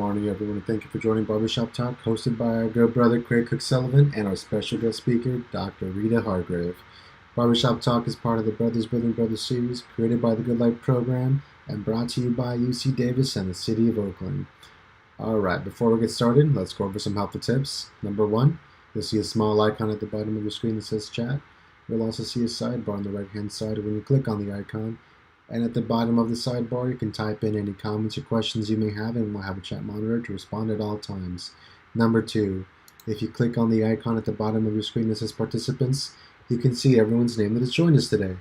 morning, everyone, and thank you for joining Barbershop Talk, hosted by our good brother Craig Cook-Sullivan and our special guest speaker, Dr. Rita Hargrave. Barbershop Talk is part of the Brothers Building Brothers series, created by the Good Life program and brought to you by UC Davis and the City of Oakland. All right, before we get started, let's go over some helpful tips. Number one, you'll see a small icon at the bottom of your screen that says chat. You'll also see a sidebar on the right-hand side when you click on the icon. And at the bottom of the sidebar, you can type in any comments or questions you may have, and we'll have a chat monitor to respond at all times. Number two, if you click on the icon at the bottom of your screen that says participants, you can see everyone's name that has joined us today.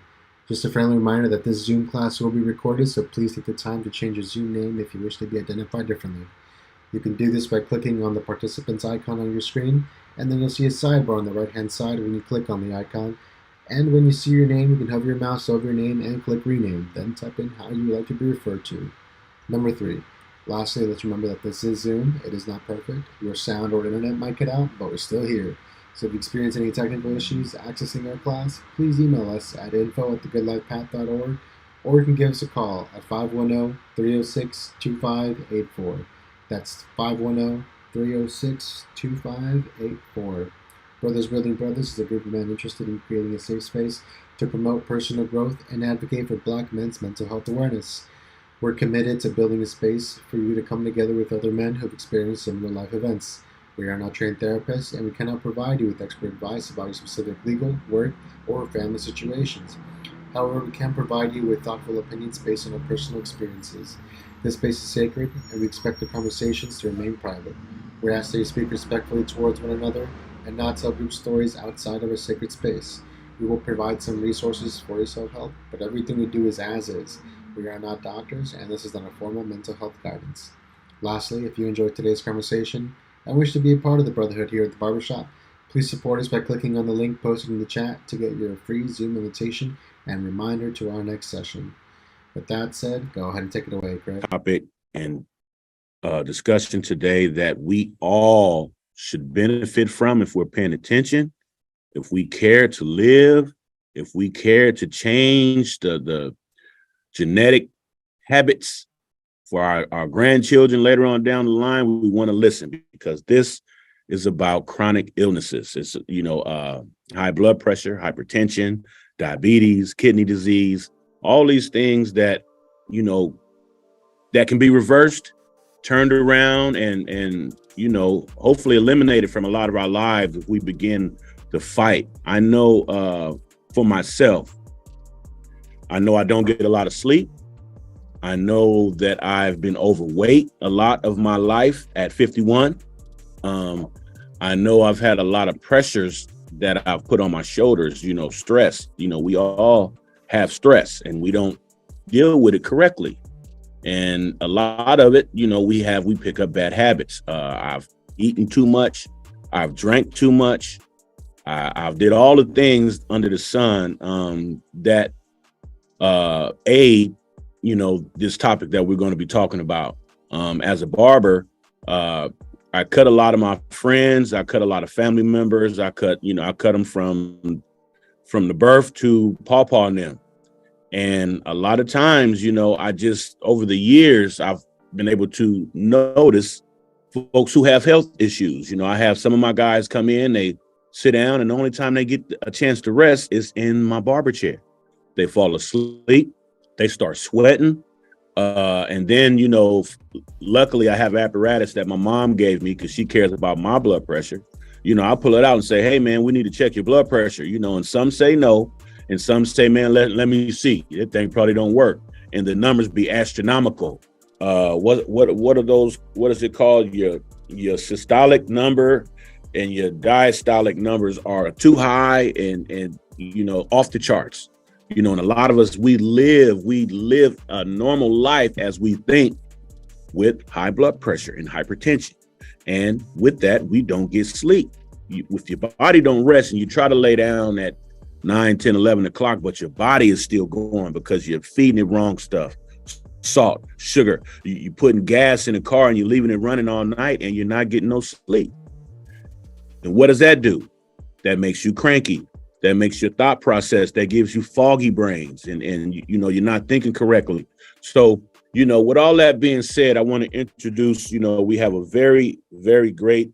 Just a friendly reminder that this Zoom class will be recorded, so please take the time to change your Zoom name if you wish to be identified differently. You can do this by clicking on the participants icon on your screen, and then you'll see a sidebar on the right-hand side when you click on the icon. And when you see your name, you can hover your mouse over your name and click rename, then type in how you would like to be referred to. Number three, lastly, let's remember that this is Zoom. It is not perfect. Your sound or internet might cut out, but we're still here. So if you experience any technical issues accessing our class, please email us at info@thegoodlifepath.org, or you can give us a call at 510-306-2584. That's 510-306-2584. Brothers Building Brothers is a group of men interested in creating a safe space to promote personal growth and advocate for Black men's mental health awareness. We're committed to building a space for you to come together with other men who have experienced similar life events. We are not trained therapists, and we cannot provide you with expert advice about your specific legal, work, or family situations. However, we can provide you with thoughtful opinions based on our personal experiences. This space is sacred, and we expect the conversations to remain private. We ask that you speak respectfully towards one another and not tell group stories outside of a sacred space. We will provide some resources for your self-help, but everything we do is as is. We are not doctors, and this is not a formal mental health guidance. Lastly, if you enjoyed today's conversation and wish to be a part of the Brotherhood here at the Barbershop, please support us by clicking on the link posted in the chat to get your free Zoom invitation and reminder to our next session. With that said, go ahead and take it away, Craig. Topic and discussion today that we all should benefit from if we're paying attention, if we care to live, if we care to change the genetic habits for our grandchildren later on down the line. We want to listen, because this is about chronic illnesses. It's, high blood pressure, hypertension, diabetes, kidney disease, all these things that, that can be reversed, turned around, and hopefully eliminated from a lot of our lives if we begin to fight. I know for myself, I know I don't get a lot of sleep. I know that I've been overweight a lot of my life at 51. I know I've had a lot of pressures that I've put on my shoulders, stress. We all have stress and we don't deal with it correctly. And a lot of it, we pick up bad habits. I've eaten too much. I've drank too much. I've did all the things under the sun that aid, this topic that we're going to be talking about. As a barber, I cut a lot of my friends. I cut a lot of family members. I cut them from the birth to pawpaw and them. And a lot of times, I just, over the years, I've been able to notice folks who have health issues. I have some of my guys come in, they sit down, and the only time they get a chance to rest is in my barber chair. They fall asleep, they start sweating. And then, luckily I have apparatus that my mom gave me because she cares about my blood pressure. I pull it out and say, hey, man, we need to check your blood pressure, and some say no. And some say, man, let me see. That thing probably don't work. And the numbers be astronomical. What are those? What is it called? Your systolic number and your diastolic numbers are too high and off the charts. And a lot of us, we live a normal life as we think, with high blood pressure and hypertension. And with that, we don't get sleep. If your body don't rest and you try to lay down at 9, 10, 11 o'clock, but your body is still going because you're feeding it wrong stuff, salt, sugar. You're putting gas in the car and you're leaving it running all night and you're not getting no sleep. And what does that do? That makes you cranky. That makes your thought process, that gives you foggy brains and you're not thinking correctly. So With all that being said, I want to introduce, we have a very, very great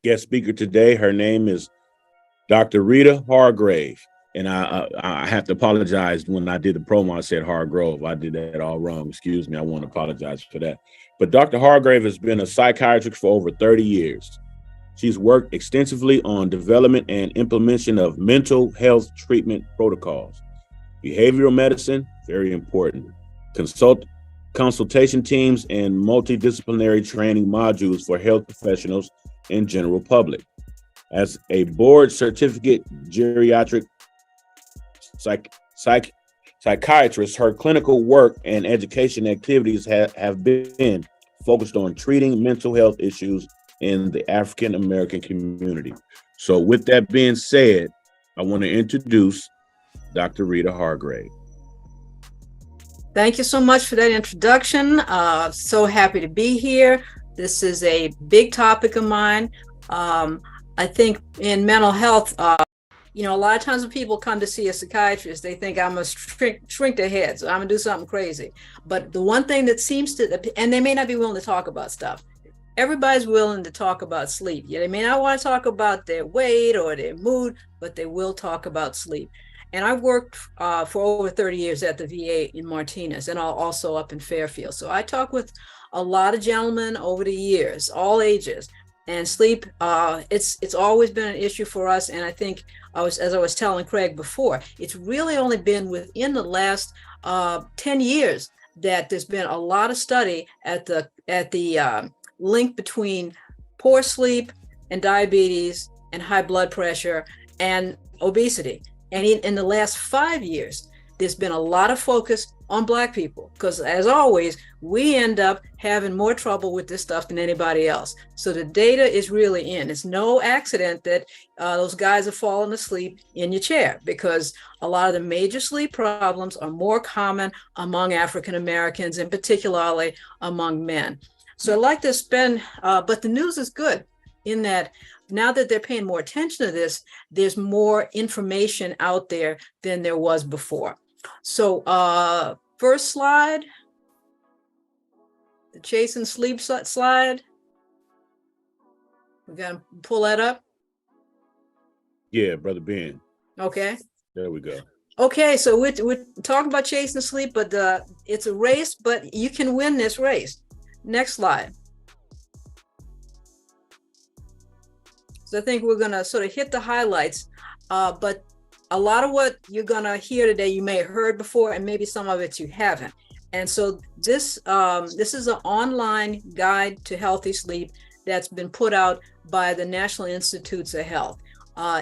guest speaker today. Her name is Dr. Rita Hargrave. And I have to apologize. When I did the promo, I said Hargrove. I did that all wrong. Excuse me. I want to apologize for that. But Dr. Hargrave has been a psychiatrist for over 30 years. She's worked extensively on development and implementation of mental health treatment protocols, behavioral medicine, very important, consultation teams, and multi-disciplinary training modules for health professionals and general public. As a board certificate geriatric psychiatrist, her clinical work and education activities have been focused on treating mental health issues in the African American community. So with that being said, I want to introduce Dr. Rita Hargrave. Thank you so much for that introduction. So happy to be here. This is a big topic of mine. I think in mental health, a lot of times when people come to see a psychiatrist, they think I'm going to shrink their heads. I'm going to do something crazy. But the one thing that seems to, and they may not be willing to talk about stuff. Everybody's willing to talk about sleep. Yeah, they may not want to talk about their weight or their mood, but they will talk about sleep. And I've worked for over 30 years at the VA in Martinez and also up in Fairfield. So I talk with a lot of gentlemen over the years, all ages. And sleep, it's always been an issue for us. And I think, as I was telling Craig before, it's really only been within the last 10 years that there's been a lot of study at the link between poor sleep and diabetes and high blood pressure and obesity. And in the last 5 years, there's been a lot of focus on Black people, because as always, we end up having more trouble with this stuff than anybody else. So the data is really in. It's no accident that those guys are falling asleep in your chair, because a lot of the major sleep problems are more common among African Americans, and particularly among men. So I'd like to spend, but the news is good in that now that they're paying more attention to this, there's more information out there than there was before. So first slide, the chasing sleep slide. We got to pull that up. Yeah, Brother Ben. Okay. There we go. Okay, so we're talking about chasing sleep, but it's a race, but you can win this race. Next slide. So I think we're going to sort of hit the highlights, but a lot of what you're going to hear today, you may have heard before, and maybe some of it you haven't. And so this is an online guide to healthy sleep that's been put out by the National Institutes of Health.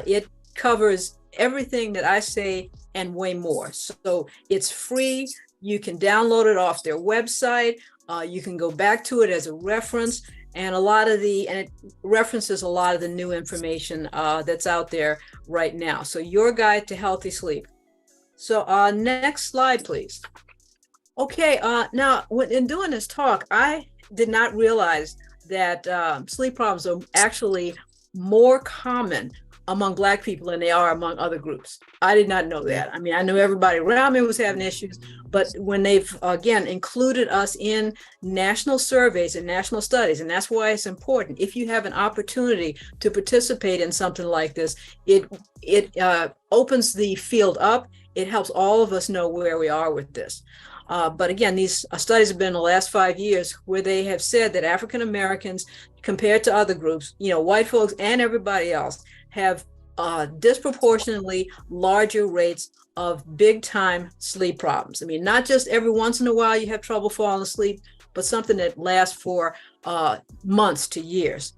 It covers everything that I say and way more. So it's free. You can download it off their website. You can go back to it as a reference. And it references a lot of the new information that's out there right now. So your guide to healthy sleep. So next slide, please. Okay, now in doing this talk, I did not realize that sleep problems are actually more common among Black people than they are among other groups. I did not know that. I mean, I knew everybody around me was having issues, but when they've, again, included us in national surveys and national studies, and that's why it's important. If you have an opportunity to participate in something like this, it opens the field up. It helps all of us know where we are with this. But again, these studies have been in the last 5 years where they have said that African Americans, compared to other groups, white folks and everybody else, have disproportionately larger rates of big time sleep problems. I mean, not just every once in a while you have trouble falling asleep, but something that lasts for months to years.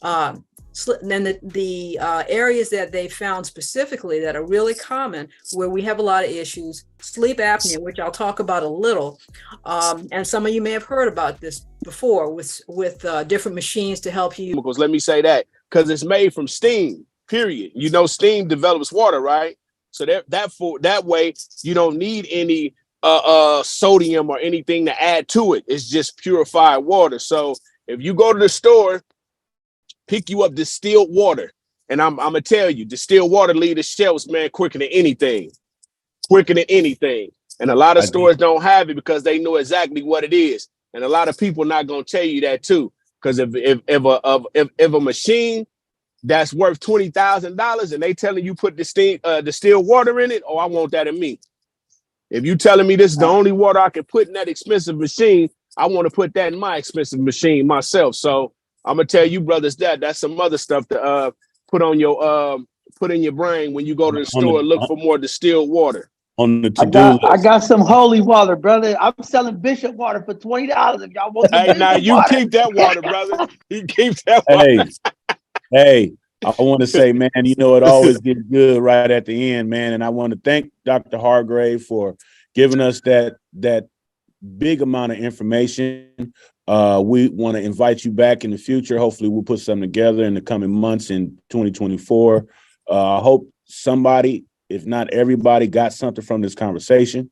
Then the areas that they found specifically that are really common, where we have a lot of issues, sleep apnea, which I'll talk about a little, and some of you may have heard about this before with different machines to help you. Because let me say that, because it's made from steam, period. Steam develops water, right? So that way you don't need any sodium or anything to add to it. It's just purified water. So if you go to the store, pick you up distilled water, and I'm gonna tell you, distilled water leave the shelves, man, quicker than anything. And a lot of stores don't have it because they know exactly what it is. And a lot of people not gonna tell you that too. Because if a machine that's worth $20,000 and they telling you put distilled water in it, oh, I want that in me. If you telling me this is the only water I can put in that expensive machine, I want to put that in my expensive machine myself. So I'm gonna tell you, brothers, that's some other stuff to put on your put in your brain when you go to the store and look for more distilled water. On the to-do list. I got some holy water, brother. I'm selling Bishop water for $20 if y'all want some Hey, now you water. keep that water, brother. You keep that water. Hey, I want to say, man, you know, it always gets good right at the end, man. And I want to thank Dr. Hargrave for giving us that big amount of information. We want to invite you back in the future. Hopefully we'll put something together in the coming months in 2024. I hope somebody, if not everybody, got something from this conversation.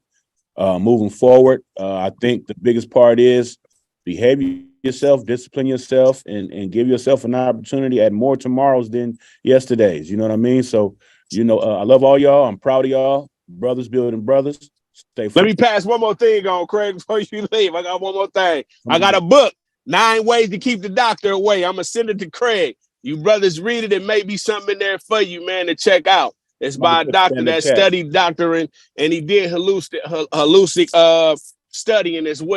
Moving forward, I think the biggest part is behave yourself, discipline yourself, and give yourself an opportunity at more tomorrows than yesterdays. You know what I mean? So, you know, I love all y'all. I'm proud of y'all. Brothers building brothers. Stay free. Let me pass one more thing on, Craig, before you leave. I got one more thing. I got a book, 9 Ways to Keep the Doctor Away. I'm going to send it to Craig. You brothers read it. It may be something in there for you, man, to check out. It's by a doctor that studied doctoring, and he did holistic studying as well.